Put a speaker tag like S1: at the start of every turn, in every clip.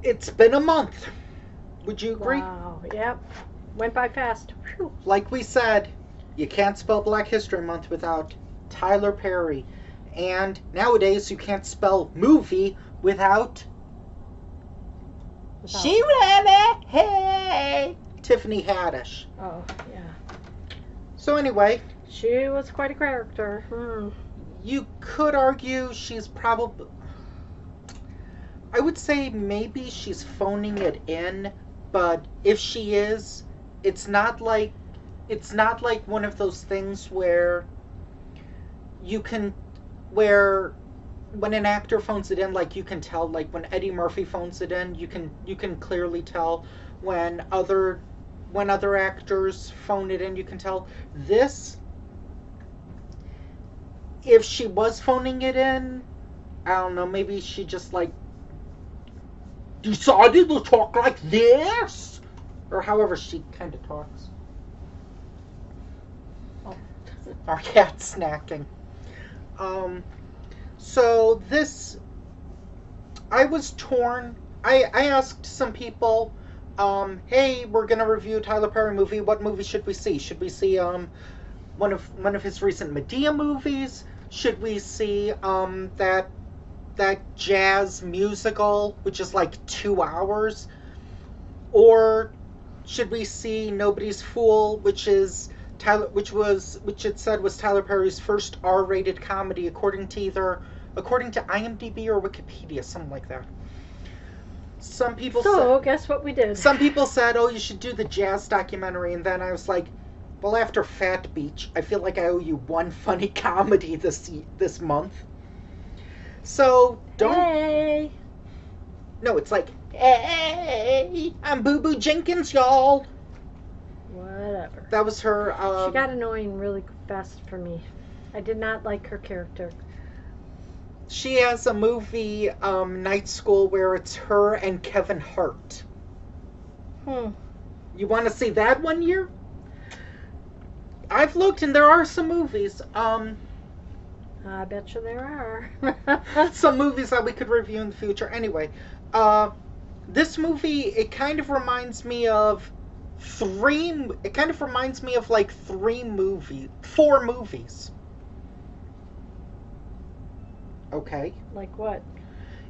S1: It's been a month. Would you agree?
S2: Wow. Yep. Went by fast. Whew.
S1: Like we said, you can't spell Black History Month without Tyler Perry. And nowadays, you can't spell movie without She Really Hey Tiffany Haddish.
S2: Oh, yeah.
S1: So anyway,
S2: She was quite a character.
S1: you could argue she's probably... I would say maybe she's phoning it in, but if she is, it's not like one of those things where you can where when an actor phones it in, like you can tell, like when Eddie Murphy phones it in, you can clearly tell when other actors phone it in, you can tell. This, if she was phoning it in, I don't know, maybe she just like decided to talk like this, or however she kind of talks.
S2: Oh.
S1: Our cat's snacking. So this, I was torn. I asked some people, hey, we're gonna review a Tyler Perry movie. What movie should we see? Should we see one of his recent Medea movies? Should we see that jazz musical, which is like 2 hours? Or should we see Nobody's Fool, which it said was Tyler Perry's first R-rated comedy, according to IMDb or Wikipedia, something like that. Some people
S2: guess what we did?
S1: Some people said, "Oh, you should do the jazz documentary," and then I was like, "Well, after Fat Beach, I feel like I owe you one funny comedy this month." So don't.
S2: Hey.
S1: No, it's like, "Hey, I'm Boo Boo Jenkins, y'all."
S2: Whatever.
S1: That was her.
S2: She got annoying really fast for me. I did not like her character.
S1: She has a movie, Night School, where it's her and Kevin Hart. You want to see that one year? I've looked, and there are some movies.
S2: I bet you there are.
S1: Some movies that we could review in the future. Anyway, this movie, it kind of reminds me of like 4 movies. Okay.
S2: Like what?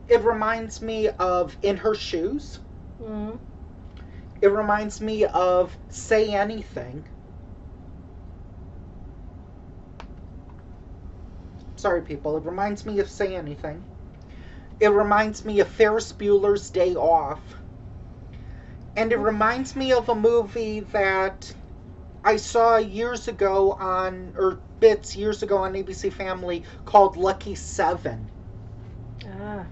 S1: It reminds me of In Her Shoes.
S2: Mm-hmm.
S1: It reminds me of Say Anything. Sorry, people. It reminds me of Say Anything. It reminds me of Ferris Bueller's Day Off. And it reminds me of a movie that I saw years ago on ABC Family called Lucky 7.
S2: Ah.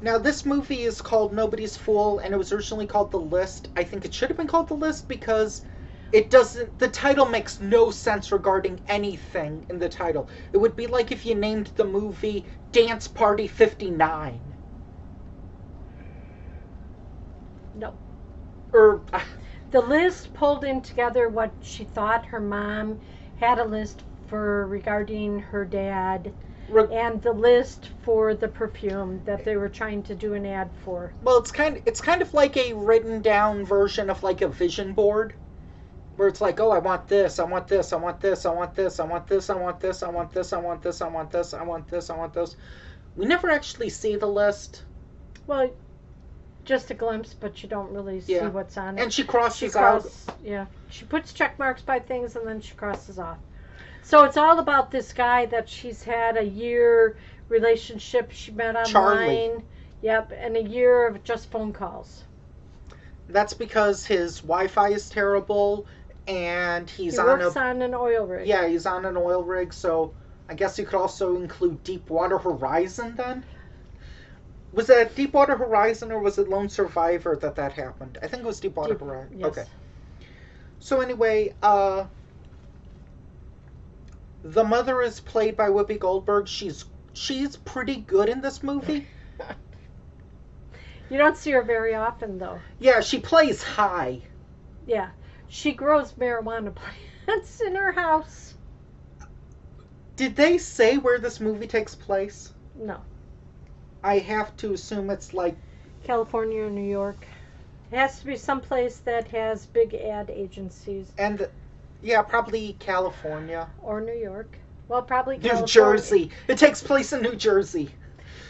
S1: Now, this movie is called Nobody's Fool, and it was originally called The List. I think it should have been called The List because the title makes no sense regarding anything in the title. It would be like if you named the movie Dance Party 59.
S2: No.
S1: Or...
S2: The list pulled in together what she thought her mom had a list for regarding her dad, and the list for the perfume that they were trying to do an ad for.
S1: Well, it's kind of like a written down version of like a vision board, where it's like, oh, I want this, I want this, I want this, I want this, I want this, I want this, I want this, I want this, I want this, I want this, I want this. We never actually see the list.
S2: Well, just a glimpse, but you don't really see what's on it.
S1: And she crosses out.
S2: Yeah. She puts check marks by things and then she crosses off. So it's all about this guy that she's had a year relationship. She met online.
S1: Charlie.
S2: Yep, and a year of just phone calls.
S1: That's because his Wi-Fi is terrible, and he
S2: works on an oil rig.
S1: Yeah, he's on an oil rig, so I guess you could also include Deepwater Horizon then? Was it Deepwater Horizon or was it Lone Survivor that happened? I think it was Deepwater Horizon.
S2: Yes.
S1: Okay. So anyway, the mother is played by Whoopi Goldberg. She's pretty good in this movie.
S2: You don't see her very often, though.
S1: Yeah, she plays high.
S2: Yeah. She grows marijuana plants in her house.
S1: Did they say where this movie takes place?
S2: No.
S1: I have to assume it's like
S2: California or New York. It has to be someplace that has big ad agencies.
S1: And yeah, probably California.
S2: Or New York. Well, probably
S1: New
S2: California.
S1: Jersey. It takes place in New Jersey.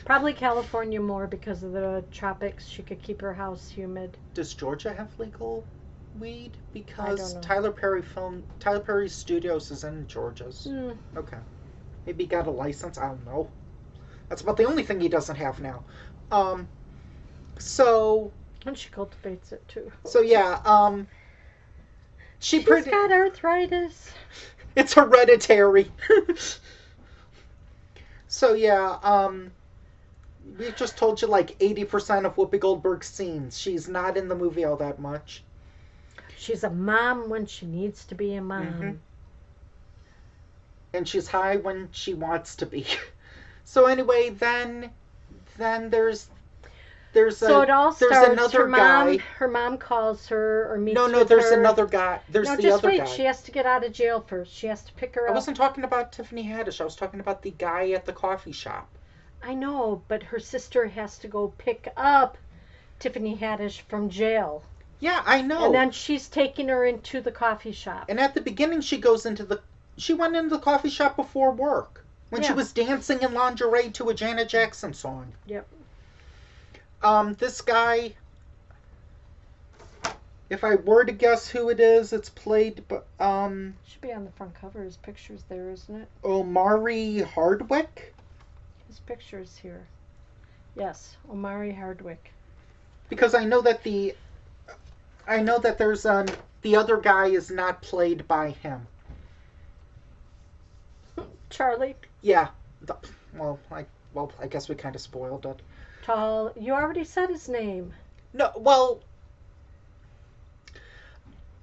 S2: Probably California more because of the tropics. She could keep her house humid.
S1: Does Georgia have legal weed?
S2: I
S1: Because
S2: don't know.
S1: Tyler Perry Studios is in Georgia's. Okay. Maybe he got a license. I don't know. That's about the only thing he doesn't have now. So
S2: And she cultivates it too.
S1: yeah,
S2: She's got arthritis.
S1: It's hereditary. So yeah, we just told you like 80% of Whoopi Goldberg's scenes. She's not in the movie all that much.
S2: She's a mom when she needs to be a mom.
S1: Mm-hmm. And she's high when she wants to be. So anyway, then there's
S2: so it all starts.
S1: another guy.
S2: Her mom calls her or meets
S1: No,
S2: with
S1: there's
S2: her.
S1: another guy. There's
S2: No,
S1: the
S2: just
S1: other
S2: wait.
S1: guy.
S2: She has to get out of jail first. She has to pick her
S1: I
S2: up.
S1: wasn't talking about Tiffany Haddish. I was talking about the guy at the coffee shop.
S2: I know, but her sister has to go pick up Tiffany Haddish from jail.
S1: Yeah, I know.
S2: And then she's taking her into the coffee shop.
S1: And at the beginning, she went into the coffee shop before work when she was dancing in lingerie to a Janet Jackson song.
S2: Yep.
S1: This guy, if I were to guess who it is, it's played by
S2: Should be on the front cover. His picture's there, isn't it?
S1: Omari Hardwick.
S2: His picture's here. Yes, Omari Hardwick.
S1: Because I know that there's the other guy is not played by him.
S2: Charlie.
S1: Yeah. I guess we kind of spoiled it.
S2: Tall. You already said his name.
S1: No, well,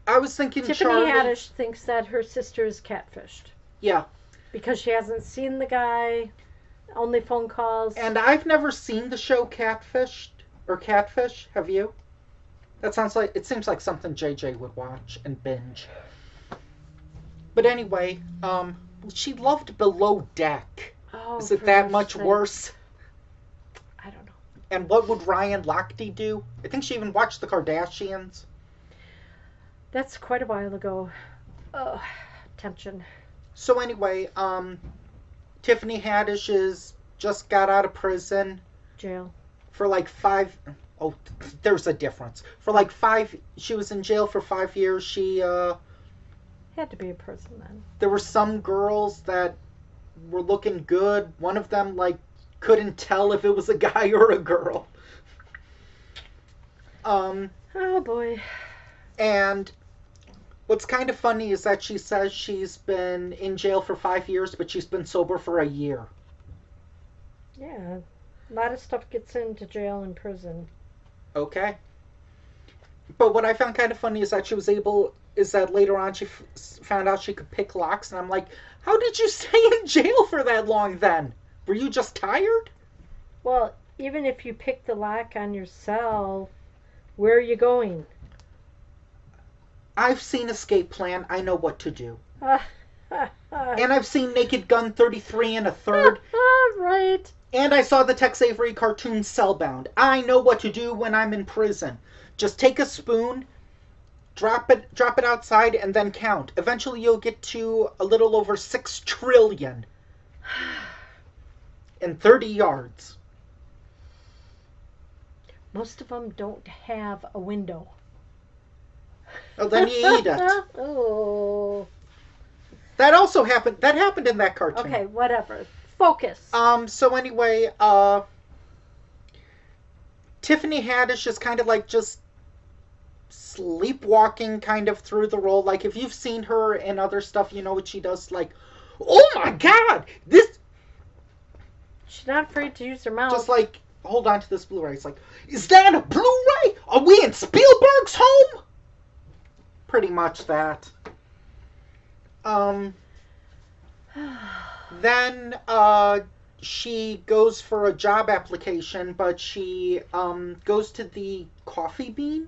S1: I was thinking
S2: Tiffany
S1: Charlie.
S2: Haddish thinks that her sister is catfished.
S1: Yeah.
S2: Because she hasn't seen the guy. Only phone calls.
S1: And I've never seen the show Catfish. Have you? It seems like something JJ would watch and binge. But anyway, she loved Below Deck.
S2: Oh,
S1: is it that much worse?
S2: I don't know.
S1: And what would Ryan Lochte do? I think she even watched the Kardashians.
S2: That's quite a while ago. Oh, tension.
S1: So anyway, Tiffany Haddish just got out of prison.
S2: Jail.
S1: For like 5... Oh, there's a difference. For like 5... She was in jail for 5 years. She,
S2: Had to be a person then.
S1: There were some girls that were looking good. One of them, like, couldn't tell if it was a guy or a girl.
S2: Oh, boy.
S1: And what's kind of funny is that she says she's been in jail for 5 years, but she's been sober for a year.
S2: Yeah. A lot of stuff gets into jail and prison.
S1: Okay. But what I found kind of funny is that later on she found out she could pick locks, and I'm like, how did you stay in jail for that long then? Were you just tired?
S2: Well, even if you pick the lock on your cell, where are you going?
S1: I've seen Escape Plan. I know what to do.
S2: And
S1: And I've seen Naked Gun 33 and a third.
S2: Right.
S1: And I saw the Tex Avery cartoon Cellbound. I know what to do when I'm in prison. Just take a spoon, drop it outside, and then count. Eventually you'll get to a little over 6 trillion in 30 yards.
S2: Most of them don't have a window.
S1: Oh, then you eat it.
S2: Oh.
S1: That also happened. That happened in that cartoon.
S2: Okay, whatever. Focus.
S1: So anyway, Tiffany Haddish is kind of like just sleepwalking kind of through the role. Like, if you've seen her in other stuff, you know what she does. Like, oh my god, this...
S2: She's not afraid to use her mouth.
S1: Just like, hold on to this Blu-ray. It's like, is that a Blu-ray? Are we in Spielberg's home? Pretty much that. Then, she goes for a job application, but she, goes to the Coffee Bean?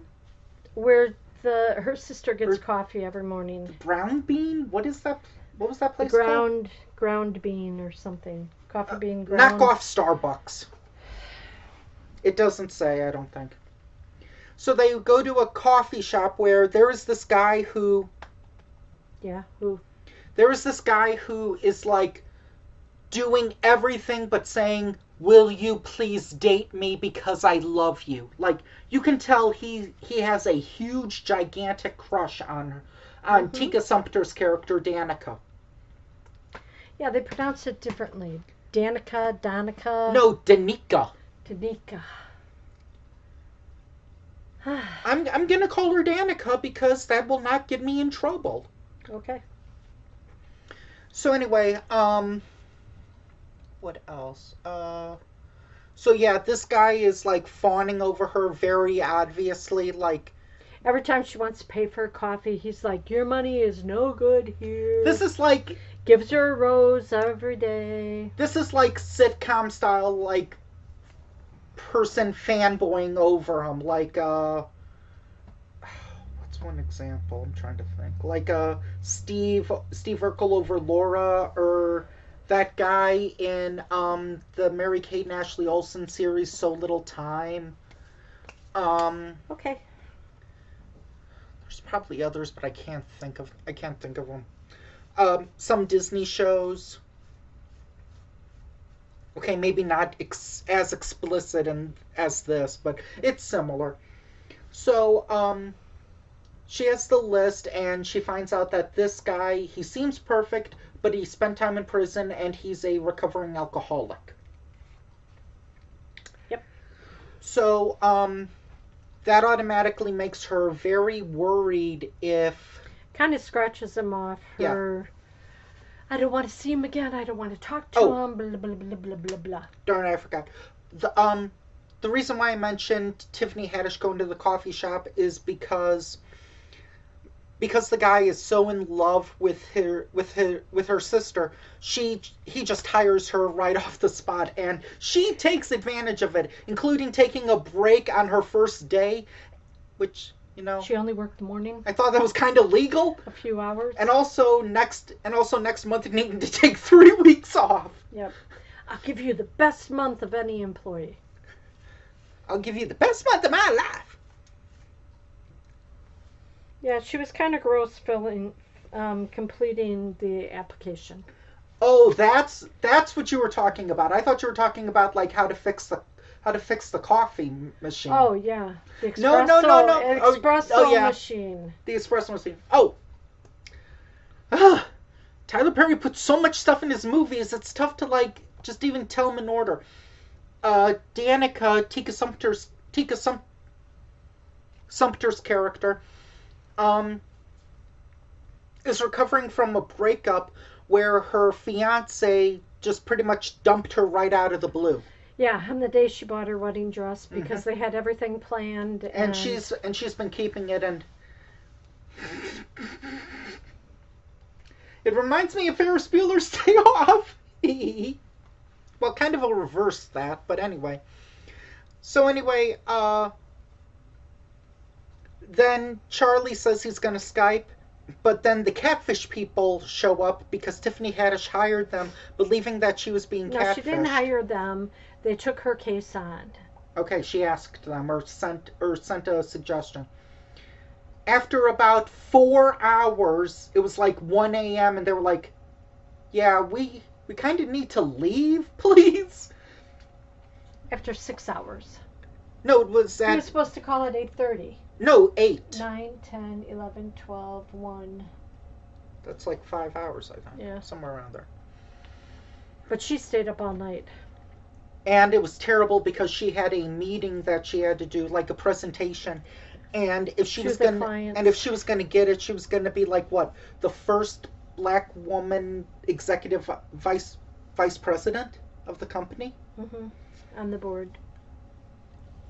S2: Where her sister gets coffee every morning.
S1: Brown Bean? What is that? What was that place
S2: called? Ground bean or something. Coffee bean ground.
S1: Knock off Starbucks. It doesn't say, I don't think. So they go to a coffee shop where there is this guy who...
S2: Yeah, who?
S1: There is this guy who is like doing everything but saying, "Will you please date me because I love you?" Like, you can tell he has a huge, gigantic crush on her, on Tika Sumpter's character, Danica.
S2: Yeah, they pronounce it differently. Danica.
S1: No, Danica.
S2: Danica.
S1: I'm gonna call her Danica because that will not get me in trouble.
S2: Okay.
S1: So anyway, what else? So yeah, this guy is like fawning over her very obviously, like
S2: every time she wants to pay for her coffee, he's like, "Your money is no good here."
S1: This is like
S2: gives her a rose every day.
S1: This is like sitcom style, like person fanboying over him, like what's one example? I'm trying to think. Like Steve Urkel over Laura, or that guy in the Mary Kate and Ashley Olsen series, So Little Time.
S2: Okay.
S1: There's probably others, but I can't think of them. Some Disney shows. Okay, maybe not as explicit as this, but it's similar. So, she has the list, and she finds out that this guy, he seems perfect, but he spent time in prison, and he's a recovering alcoholic.
S2: Yep.
S1: So, that automatically makes her very worried if...
S2: Kind of scratches him off her... Yeah. I don't want to see him again. I don't want to talk to him. Blah, blah, blah, blah, blah, blah.
S1: Darn, I forgot. The reason why I mentioned Tiffany Haddish going to the coffee shop is because the guy is so in love with her sister. He just hires her right off the spot, and she takes advantage of it, including taking a break on her first day, which... You know,
S2: she only worked the morning.
S1: I thought that was kind of legal.
S2: A few hours.
S1: And also next month needing to take 3 weeks off.
S2: Yep. I'll give you the best month of any employee.
S1: I'll give you the best month of my life.
S2: Yeah, she was kind of gross completing the application.
S1: Oh, that's what you were talking about. I thought you were talking about like how to fix the coffee machine.
S2: Oh, yeah. The
S1: espresso, no.
S2: Espresso machine.
S1: The espresso machine. Oh. Tyler Perry puts so much stuff in his movies, it's tough to, like, just even tell them in order. Danica, Tika Sumpter's character, is recovering from a breakup where her fiancé just pretty much dumped her right out of the blue.
S2: Yeah, on the day she bought her wedding dress, because they had everything planned.
S1: And she's been keeping it, and it reminds me of Ferris Bueller's Day Off. Well, kind of a reverse that, but anyway. So anyway, then Charlie says he's going to Skype, but then the Catfish people show up because Tiffany Haddish hired them, believing that she was being catfished.
S2: No, she didn't hire them. They took her case on.
S1: Okay, she asked them or sent a suggestion. After about 4 hours, it was like 1 a.m. and they were like, "Yeah, we kind of need to leave, please."
S2: After 6 hours.
S1: No, it was
S2: He was supposed to call at 8:30.
S1: No, 8.
S2: 9, 10, 11, 12, 1.
S1: That's like 5 hours, I think.
S2: Yeah.
S1: Somewhere around there.
S2: But she stayed up all night.
S1: And it was terrible because she had a meeting that she had to do, like a presentation. And if she was going to get it, she was going to be like what? The first black woman executive vice president of the company?
S2: Mhm. On the board.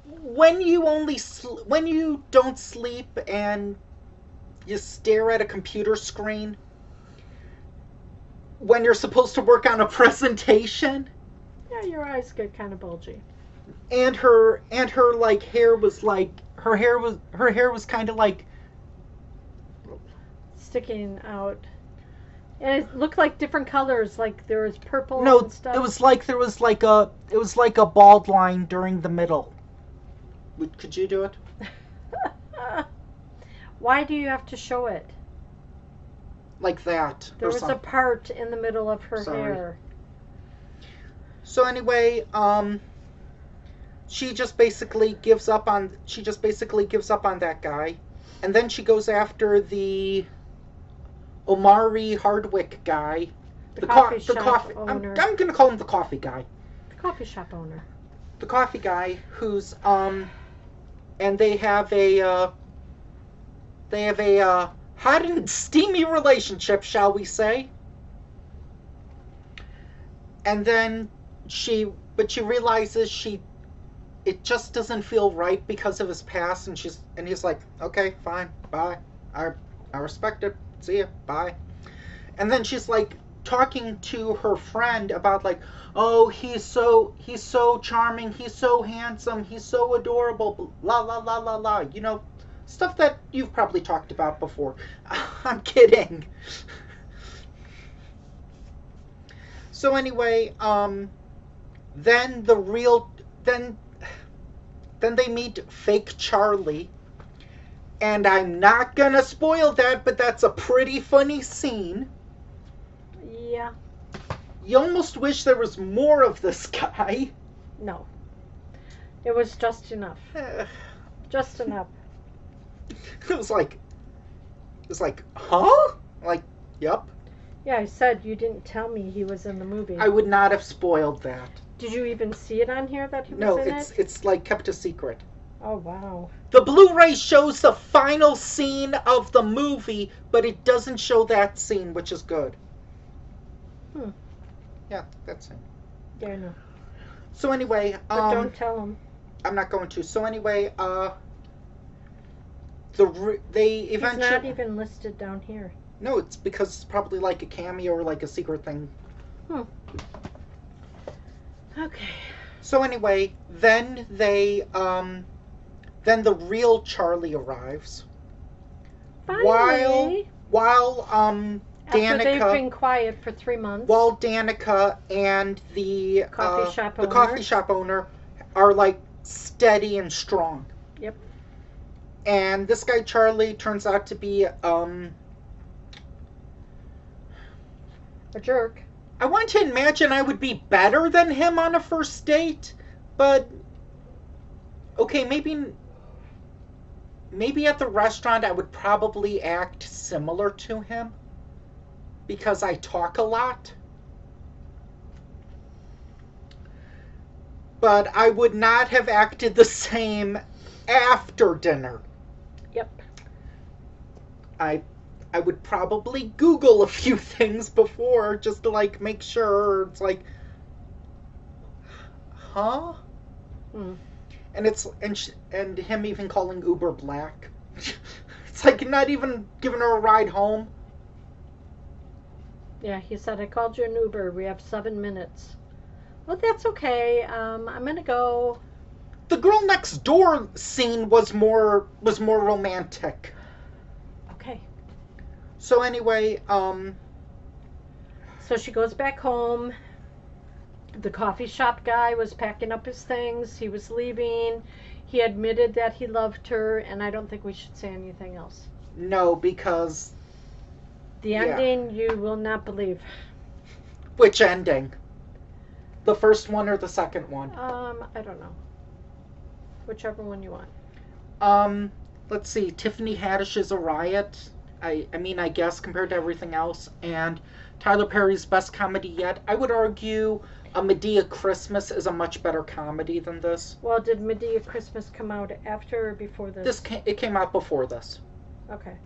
S1: When you don't sleep and you stare at a computer screen when you're supposed to work on a presentation,
S2: yeah, your eyes get kind of bulgy.
S1: And her like hair was like her hair was kind of like
S2: sticking out. And it looked like different colors, like there was purple and stuff.
S1: It was like a bald line during the middle. Could you do it?
S2: Why do you have to show it?
S1: Like that.
S2: There was a part in the middle of her hair.
S1: So anyway, she just basically gives up on that guy, and then she goes after the Omari Hardwick guy,
S2: the coffee owner.
S1: I'm gonna call him the coffee guy.
S2: The coffee shop owner.
S1: The coffee guy who's and they have a hot and steamy relationship, shall we say? And then she realizes it just doesn't feel right because of his past, and he's like, okay, fine, bye. I respect it. See ya, bye. And then she's like talking to her friend about like, oh, he's so charming, he's so handsome, he's so adorable, la la la la la. You know, stuff that you've probably talked about before. I'm kidding. So anyway, then they meet fake Charlie, and I'm not gonna spoil that, but that's a pretty funny scene.
S2: Yeah.
S1: You almost wish there was more of this guy.
S2: No. It was just enough. Just enough.
S1: It was like, huh? Like, yep.
S2: Yeah, I said you didn't tell me he was in the movie.
S1: I would not have spoiled that.
S2: Did you even see it on here that he was in it?
S1: No, it's like kept a secret.
S2: Oh, wow.
S1: The Blu-ray shows the final scene of the movie, but it doesn't show that scene, which is good. Yeah, that's it.
S2: Yeah, I know.
S1: So anyway,
S2: but don't tell him.
S1: I'm not going to. So anyway, they eventually.
S2: He's not even listed down here.
S1: No, it's because it's probably like a cameo or like a secret thing.
S2: Okay.
S1: So anyway, then then the real Charlie arrives.
S2: Finally.
S1: While Danica,
S2: after they've been quiet for 3 months.
S1: While Danica and the
S2: coffee
S1: shop owner are like steady and strong.
S2: Yep.
S1: And this guy Charlie turns out to be
S2: a jerk.
S1: I want to imagine I would be better than him on a first date, but okay, maybe at the restaurant I would probably act similar to him because I talk a lot. But I would not have acted the same after dinner.
S2: Yep.
S1: I would probably Google a few things before just to like make sure. It's like, huh? And him even calling Uber black. It's like not even giving her a ride home.
S2: Yeah, he said, I called you an Uber. We have 7 minutes. Well, that's okay. I'm gonna go.
S1: The girl next door scene was more romantic.
S2: Okay.
S1: So anyway,
S2: So she goes back home. The coffee shop guy was packing up his things. He was leaving. He admitted that he loved her, and I don't think we should say anything else.
S1: No, because...
S2: The ending, you will not believe.
S1: Which ending? The first one or the second one?
S2: I don't know. Whichever one you want.
S1: Let's see. Tiffany Haddish is a riot. I mean, I guess, compared to everything else. And Tyler Perry's best comedy yet. I would argue A Madea Christmas is a much better comedy than this.
S2: Well, did Madea Christmas come out after or before this?
S1: It came out before this.
S2: Okay.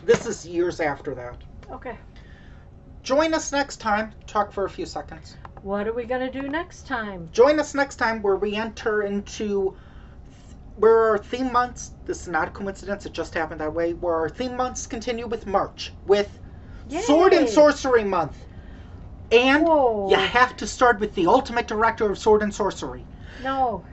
S1: This is years after that.
S2: Okay.
S1: Join us next time. Talk for a few seconds.
S2: What are we going to do next time?
S1: Join us next time where we enter into... where our theme months, this is not a coincidence, it just happened that way, where our theme months continue with March, with
S2: Yay.
S1: Sword and Sorcery Month. And
S2: Whoa.
S1: you have to start with the ultimate director of Sword and Sorcery.
S2: No.